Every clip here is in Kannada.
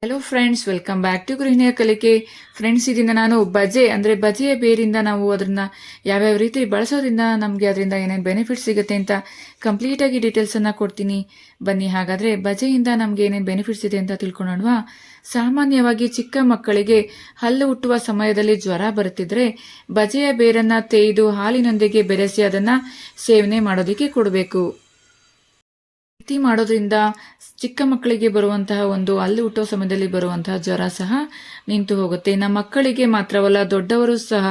Hello friends, welcome back to ಗೃಹಿಣಿಯ ಕಲಿಕೆ. ಫ್ರೆಂಡ್ಸ್, ಇದರಿಂದ ನಾನು ಬಜೆಯ ಬೇರಿಂದ ನಾವು ಅದನ್ನ ಯಾವ್ಯಾವ ರೀತಿ ಬಳಸೋದ್ರಿಂದ ನಮಗೆ ಅದರಿಂದ ಏನೇನು ಬೆನಿಫಿಟ್ ಸಿಗುತ್ತೆ ಅಂತ ಕಂಪ್ಲೀಟ್ ಆಗಿ ಡೀಟೇಲ್ಸ್ ಅನ್ನ ಕೊಡ್ತೀನಿ. ಬನ್ನಿ, ಹಾಗಾದ್ರೆ ಬಜೆಯಿಂದ ನಮ್ಗೆ ಏನೇನು ಬೆನಿಫಿಟ್ಸ್ ಇದೆ ಅಂತ ತಿಳ್ಕೊಳ್ಳೋಣವಾ. ಸಾಮಾನ್ಯವಾಗಿ ಚಿಕ್ಕ ಮಕ್ಕಳಿಗೆ ಹಲ್ಲು ಹುಟ್ಟುವ ಸಮಯದಲ್ಲಿ ಜ್ವರ ಬರುತ್ತಿದ್ರೆ ಬಜೆಯ ಬೇರನ್ನ ತೇಯ್ದು ಹಾಲಿನೊಂದಿಗೆ ಬೆರೆಸಿ ಅದನ್ನ ಸೇವನೆ ಮಾಡೋದಕ್ಕೆ ಕೊಡಬೇಕು. ರೀತಿ ಮಾಡೋದ್ರಿಂದ ಚಿಕ್ಕ ಮಕ್ಕಳಿಗೆ ಬರುವಂತಹ ಒಂದು ಹಲ್ಲು ಹುಟ್ಟೋ ಸಮಯದಲ್ಲಿ ಬರುವಂತಹ ಜ್ವರ ಸಹ ನಿಂತು ಹೋಗುತ್ತೆ. ನಮ್ಮ ಮಕ್ಕಳಿಗೆ ಮಾತ್ರವಲ್ಲ, ದೊಡ್ಡವರು ಸಹ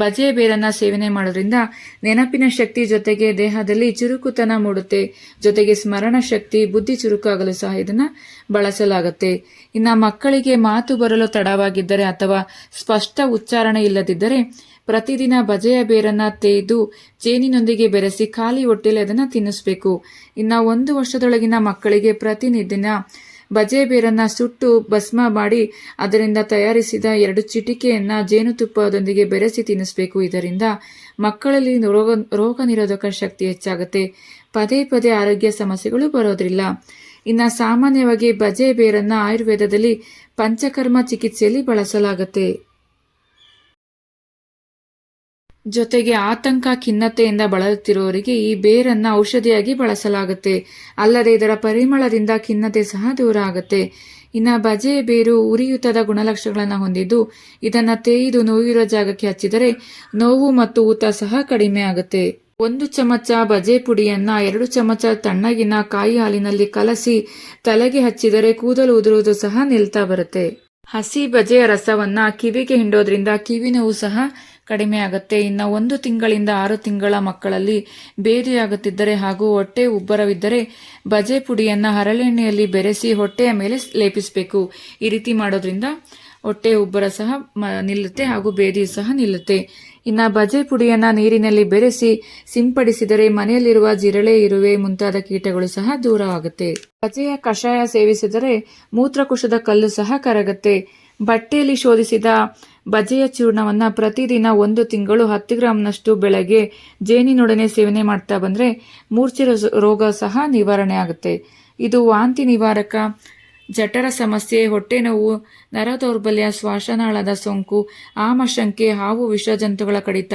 ಬಜೆಯ ಬೇರನ್ನ ಸೇವನೆ ಮಾಡೋದ್ರಿಂದ ನೆನಪಿನ ಶಕ್ತಿ ಜೊತೆಗೆ ದೇಹದಲ್ಲಿ ಚುರುಕುತನ ಮೂಡುತ್ತೆ. ಜೊತೆಗೆ ಸ್ಮರಣ ಶಕ್ತಿ, ಬುದ್ಧಿ ಚುರುಕಾಗಲು ಸಹ ಇದನ್ನ ಬಳಸಲಾಗುತ್ತೆ. ಇನ್ನು ಮಕ್ಕಳಿಗೆ ಮಾತು ಬರಲು ತಡವಾಗಿದ್ದರೆ ಅಥವಾ ಸ್ಪಷ್ಟ ಉಚ್ಚಾರಣೆ ಇಲ್ಲದಿದ್ದರೆ ಪ್ರತಿದಿನ ಬಜೆಯ ಬೇರನ್ನ ತೇಯ್ದು ಜೇನಿನೊಂದಿಗೆ ಬೆರೆಸಿ ಖಾಲಿ ಹೊಟ್ಟೆಯಲ್ಲಿ ಅದನ್ನ ತಿನ್ನಿಸ್ಬೇಕು. ಇನ್ನ 1 ವರ್ಷದೊಳಗಿನ ಮಕ್ಕಳಿಗೆ ಪ್ರತಿನಿತ್ಯ ಬಜೆಯ ಬೇರನ್ನ ಸುಟ್ಟು ಭಸ್ಮ ಮಾಡಿ ಅದರಿಂದ ತಯಾರಿಸಿದ 2 ಚಿಟಿಕೆಯನ್ನ ಜೇನುತುಪ್ಪದೊಂದಿಗೆ ಬೆರೆಸಿ ತಿನ್ನಿಸ್ಬೇಕು. ಇದರಿಂದ ಮಕ್ಕಳಲ್ಲಿ ರೋಗ ನಿರೋಧಕ ಶಕ್ತಿ ಹೆಚ್ಚಾಗುತ್ತೆ. ಪದೇ ಪದೇ ಆರೋಗ್ಯ ಸಮಸ್ಯೆಗಳು ಬರೋದ್ರಿಲ್ಲ. ಇನ್ನ ಸಾಮಾನ್ಯವಾಗಿ ಬಜೆಯ ಬೇರನ್ನ ಆಯುರ್ವೇದದಲ್ಲಿ ಪಂಚಕರ್ಮ ಚಿಕಿತ್ಸೆಯಲ್ಲಿ ಬಳಸಲಾಗುತ್ತೆ. ಜೊತೆಗೆ ಆತಂಕ, ಖಿನ್ನತೆಯಿಂದ ಬಳಲುತ್ತಿರುವವರಿಗೆ ಈ ಬೇರನ್ನ ಔಷಧಿಯಾಗಿ ಬಳಸಲಾಗುತ್ತೆ. ಅಲ್ಲದೆ ಇದರ ಪರಿಮಳದಿಂದ ಖಿನ್ನತೆ ಸಹ ದೂರ ಆಗುತ್ತೆ. ಇನ್ನು ಬಜೆಯ ಬೇರು ಉರಿಯೂತದ ಗುಣಲಕ್ಷಣಗಳನ್ನು ಹೊಂದಿದ್ದು ಇದನ್ನ ತೇಯ್ದು ನೋವಿರೋ ಜಾಗಕ್ಕೆ ಹಚ್ಚಿದರೆ ನೋವು ಮತ್ತು ಊತ ಸಹ ಕಡಿಮೆ ಆಗುತ್ತೆ. 1 ಚಮಚ ಬಜೆ ಪುಡಿಯನ್ನ 2 ಚಮಚ ತಣ್ಣಗಿನ ಕಾಯಿ ಹಾಲಿನಲ್ಲಿ ಕಲಸಿ ತಲೆಗೆ ಹಚ್ಚಿದರೆ ಕೂದಲು ಉದುರುವುದು ಸಹ ನಿಲ್ತಾ ಬರುತ್ತೆ. ಹಸಿ ಬಜೆಯ ರಸವನ್ನ ಕಿವಿಗೆ ಹಿಂಡೋದ್ರಿಂದ ಕಿವಿ ನೋವು ಸಹ ಕಡಿಮೆ ಆಗುತ್ತೆ. ಇನ್ನು 1 ತಿಂಗಳಿಂದ 6 ತಿಂಗಳ ಮಕ್ಕಳಲ್ಲಿ ಬೇದಿಯಾಗುತ್ತಿದ್ದರೆ ಹಾಗೂ ಹೊಟ್ಟೆ ಉಬ್ಬರವಿದ್ದರೆ ಬಜೆ ಪುಡಿಯನ್ನ ಹರಳೆಣ್ಣೆಯಲ್ಲಿ ಬೆರೆಸಿ ಹೊಟ್ಟೆಯ ಮೇಲೆ ಲೇಪಿಸಬೇಕು. ಈ ರೀತಿ ಮಾಡೋದ್ರಿಂದ ಹೊಟ್ಟೆ ಉಬ್ಬರ ಸಹ ನಿಲ್ಲುತ್ತೆ ಹಾಗೂ ಬೇದಿ ಸಹ ನಿಲ್ಲುತ್ತೆ. ಇನ್ನು ಬಜೆ ಪುಡಿಯನ್ನ ನೀರಿನಲ್ಲಿ ಬೆರೆಸಿ ಸಿಂಪಡಿಸಿದರೆ ಮನೆಯಲ್ಲಿರುವ ಜಿರಳೆ, ಇರುವೆ ಮುಂತಾದ ಕೀಟಗಳು ಸಹ ದೂರವಾಗುತ್ತೆ. ಬಜೆಯ ಕಷಾಯ ಸೇವಿಸಿದರೆ ಮೂತ್ರಕೋಶದ ಕಲ್ಲು ಸಹ ಕರಗುತ್ತೆ. ಬಟ್ಟೆಯಲ್ಲಿ ಶೋಧಿಸಿದ ಬಜೆಯ ಚೂರ್ಣವನ್ನ ಪ್ರತಿದಿನ 1 ತಿಂಗಳು 10 ಗ್ರಾಂನಷ್ಟು ಬೆಳಗ್ಗೆ ಜೇನಿನೊಡನೆ ಸೇವನೆ ಮಾಡ್ತಾ ಬಂದ್ರೆ ಮೂರ್ಛೆ ರೋಗ ಸಹ ನಿವಾರಣೆ ಆಗುತ್ತೆ. ಇದು ವಾಂತಿ ನಿವಾರಕ, ಜಠರ ಸಮಸ್ಯೆ, ಹೊಟ್ಟೆ ನೋವು, ನರ ದೌರ್ಬಲ್ಯ, ಶ್ವಾಸನಾಳದ ಸೋಂಕು, ಆಮಶಂಕೆ, ಹಾವು ವಿಷಜಂತುಗಳ ಕಡಿತ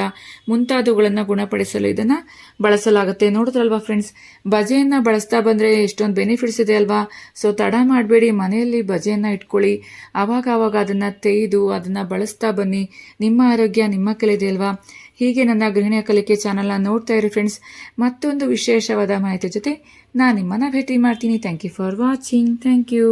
ಮುಂತಾದವುಗಳನ್ನು ಗುಣಪಡಿಸಲು ಇದನ್ನ ಬಳಸಲಾಗುತ್ತೆ. ನೋಡಿದ್ರಲ್ವಾ ಫ್ರೆಂಡ್ಸ್, ಬಜೆಯನ್ನ ಬಳಸ್ತಾ ಬಂದ್ರೆ ಎಷ್ಟೊಂದು ಬೆನಿಫಿಟ್ಸ್ ಇದೆ ಅಲ್ವಾ. ಸೊ ತಡ ಮಾಡಬೇಡಿ, ಮನೆಯಲ್ಲಿ ಬಜೆಯನ್ನ ಇಟ್ಕೊಳ್ಳಿ. ಆವಾಗ ಅದನ್ನ ತೇಯ್ದು ಅದನ್ನ ಬಳಸ್ತಾ ಬನ್ನಿ. ನಿಮ್ಮ ಆರೋಗ್ಯ ನಿಮ್ಮ ಕೈಲಿದೆ ಅಲ್ವಾ. ಹೀಗೆ ನನ್ನ ಗೃಹಿಣಿಯ ಕಲಿಕೆ ಚಾನಲ್ನ ನೋಡ್ತಾ ಇರಿ ಫ್ರೆಂಡ್ಸ್. ಮತ್ತೊಂದು ವಿಶೇಷವಾದ ಮಾಹಿತಿ ಜೊತೆ ನಾನು ನಿಮ್ಮನ್ನ ಭೇಟಿ ಮಾಡ್ತೀನಿ. Thank you for watching. Thank you.